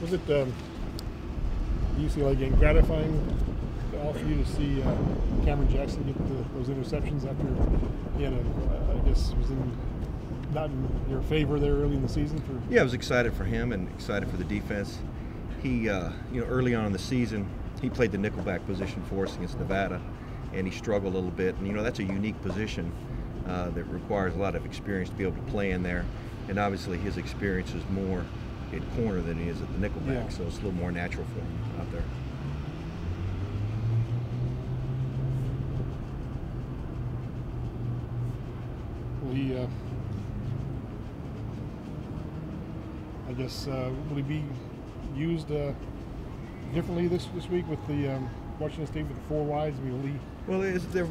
Was it the UCLA game gratifying for you to see Cameron Jackson get those interceptions after he had I guess was not in your favor there early in the season? Yeah, I was excited for him and excited for the defense. He, early on in the season, he played the nickelback position for us against Nevada, and he struggled a little bit. And that's a unique position that requires a lot of experience to be able to play in there. And obviously, his experience is more at corner than he is at the nickelback, so it's a little more natural for him out there. Will he, I guess, will he be used differently this week with the Washington State with the four wides? I mean, will he? Well,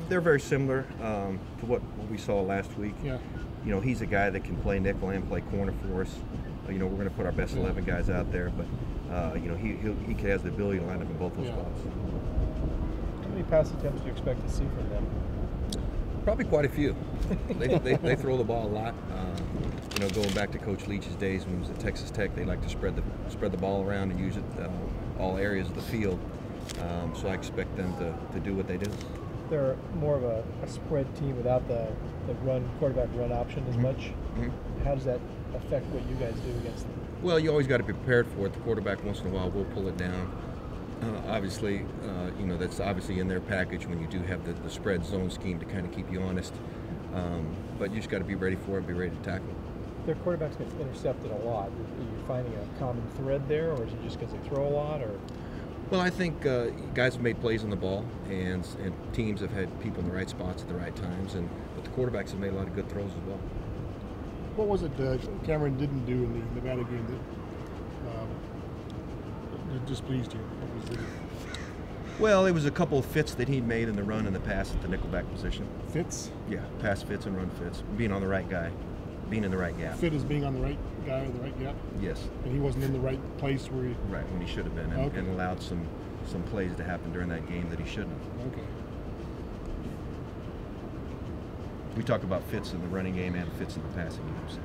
they're very similar to what we saw last week. Yeah. He's a guy that can play nickel and play corner for us. We're going to put our best 11 guys out there, but he has the ability to line up in both those spots. How many pass attempts do you expect to see from them? Probably quite a few. They throw the ball a lot. Going back to Coach Leach's days when he was at Texas Tech, they like to spread the ball around and use it all areas of the field. So I expect them to do what they do. They're more of a spread team without the quarterback run option as much. Mm-hmm. How does that affect what you guys do against them? Well, you always got to be prepared for it. The quarterback once in a while will pull it down. Obviously, that's obviously in their package when you do have the spread zone scheme to kind of keep you honest. But you just got to be ready for it, be ready to tackle. Their quarterbacks get intercepted a lot. Are you finding a common thread there, or is it just because they throw a lot? Or well, I think guys have made plays on the ball, and teams have had people in the right spots at the right times, but the quarterbacks have made a lot of good throws as well. What was it Cameron didn't do in the Nevada game that displeased you? What was it? Well, it was a couple of fits that he'd made in the run and the pass at the nickelback position. Fits? Yeah, pass fits and run fits. Being on the right guy, being in the right gap. Fit is being on the right guy in the right gap? Yes. And he wasn't in the right place where he... Right, when he should have been, and allowed some plays to happen during that game that he shouldn't have. Okay. We talk about fits in the running game and fits in the passing game. So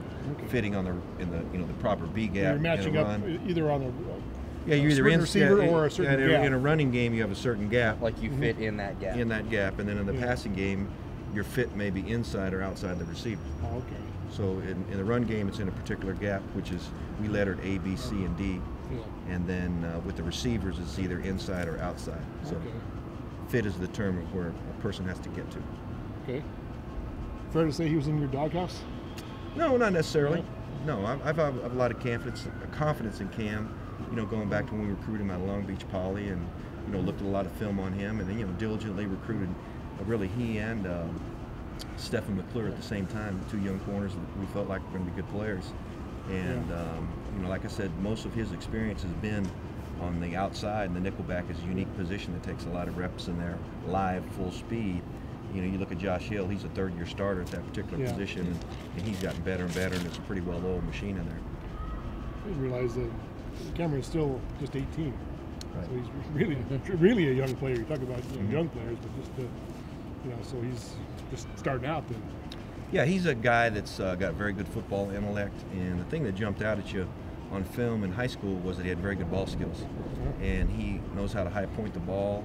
fitting in the proper B gap. You're matching up either on you're either in receiver or a certain gap. In a running game, you have a certain gap. Like you fit in that gap. In that gap, and then in the passing game, your fit may be inside or outside the receiver. Oh, okay. So in the run game, it's in a particular gap, which is we lettered A, B, C, and D. Yeah. And then with the receivers, it's either inside or outside. So fit is the term of where a person has to get to. Okay. Fair to say he was in your doghouse? No, not necessarily. No, I've had a lot of confidence in Cam. Going back to when we recruited him out of Long Beach Poly, and looked at a lot of film on him, and then diligently recruited. Really, he and Stephen McClure at the same time, two young corners that we felt like were going to be good players. And like I said, most of his experience has been on the outside, and the nickelback is a unique position that takes a lot of reps in there, live, full speed. You look at Josh Hill, he's a third-year starter at that particular position, and he's gotten better and better, and it's a pretty well-oiled machine in there. I didn't realize that Cameron's still just 18. Right. So he's really a young player. You talk about young players, but just, so he's just starting out then. Yeah, he's a guy that's got very good football intellect, and the thing that jumped out at you on film in high school was that he had very good ball skills, and he knows how to high point the ball,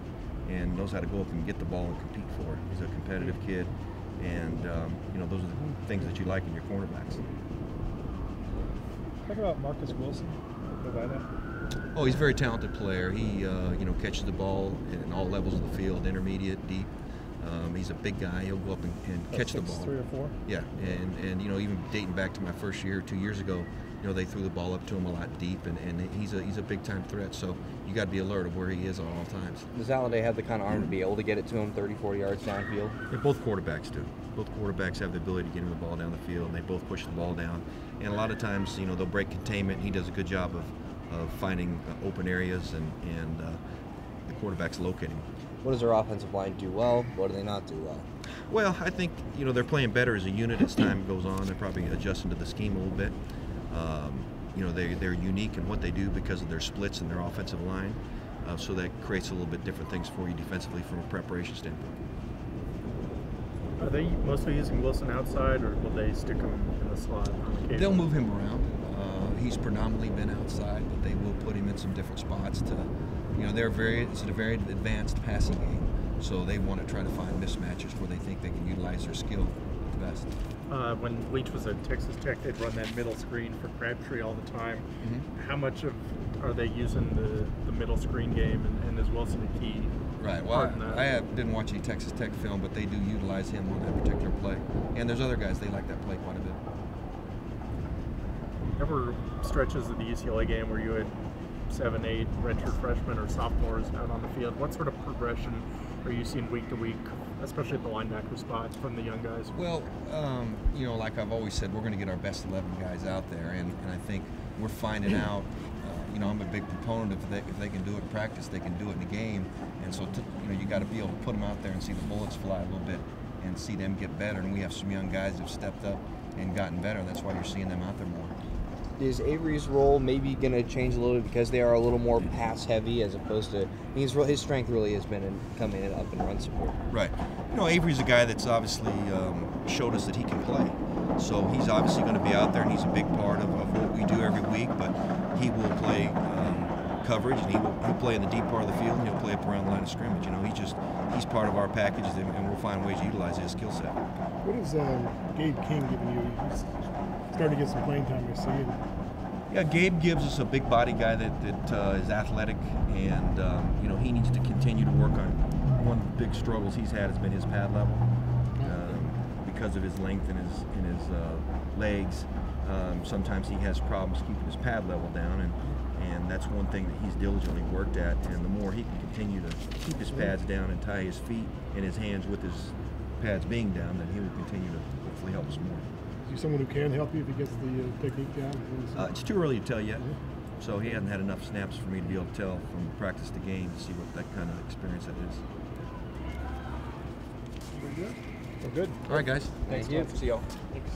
and knows how to go up and get the ball and compete for it. He's a competitive kid, and those are the things that you like in your cornerbacks. Talk about Marcus Wilson. Oh, he's a very talented player. He catches the ball in all levels of the field, intermediate, deep. He's a big guy. He'll go up and catch the ball. 3 or 4. Yeah, and even dating back to my first year, 2 years ago, they threw the ball up to him a lot deep, and he's a big time threat. So you got to be alert of where he is at all times. Does Allenday have the kind of arm to be able to get it to him 30, 40 yards downfield? Yeah, both quarterbacks do. Both quarterbacks have the ability to get him the ball down the field, and they both push the ball down. And a lot of times, they'll break containment. He does a good job of finding open areas, and the quarterback's locating. What does their offensive line do well? What do they not do well? Well, I think they're playing better as a unit as time goes on. They're probably adjusting to the scheme a little bit. They're unique in what they do because of their splits in their offensive line, so that creates a little bit different things for you defensively from a preparation standpoint. Are they mostly using Wilson outside, or will they stick him in the slot? They'll move him around. He's predominantly been outside, but they will put him in some different spots to, you know, it's a very advanced passing game, so they want to try to find mismatches where they think they can utilize their skill the best. When Leach was at Texas Tech, they'd run that middle screen for Crabtree all the time. How much are they using the middle screen game, and is Wilson a key? Right. Well, didn't watch any Texas Tech film, but they do utilize him on that particular play. And there's other guys, they like that play quite a bit. There were stretches of the UCLA game where you had 7, 8 redshirt freshmen or sophomores out on the field. What sort of progression are you seeing week to week, especially at the linebacker spot, from the young guys? Well, you know, like I've always said, we're going to get our best 11 guys out there, and I think we're finding out. You know, I'm a big proponent of if they can do it in practice, they can do it in a game. And so, you know, you got to be able to put them out there and see the bullets fly a little bit and see them get better. And we have some young guys that have stepped up and gotten better. That's why you're seeing them out there more. Is Avery's role maybe going to change a little bit because they are a little more pass heavy as opposed to his strength really has been in coming in up and run support? Right. You know, Avery's a guy that's obviously showed us that he can play. So he's obviously going to be out there, and he's a big part of what we do every week. But he will play coverage, and he'll play in the deep part of the field, and he'll play up around the line of scrimmage. You know, he's part of our package, and we'll find ways to utilize his skill set. What is Gabe King giving you? He's starting to get some playing time, I see. Yeah, Gabe gives us a big body guy that is athletic, and you know, he needs to continue to work on. One of the big struggles he's had has been his pad level because of his length and his legs. Sometimes he has problems keeping his pad level down, and that's one thing that he's diligently worked at. And the more he can continue to keep his pads down and tie his feet and his hands with his pads being down, then he will continue to hopefully help us more. Is he someone who can help you if he gets the technique down? It's too early to tell yet. So he hasn't had enough snaps for me to be able to tell from practice to game to see what that kind of experience that is. Very good. Well, good. All right, guys. Thank you. See y'all. Thanks.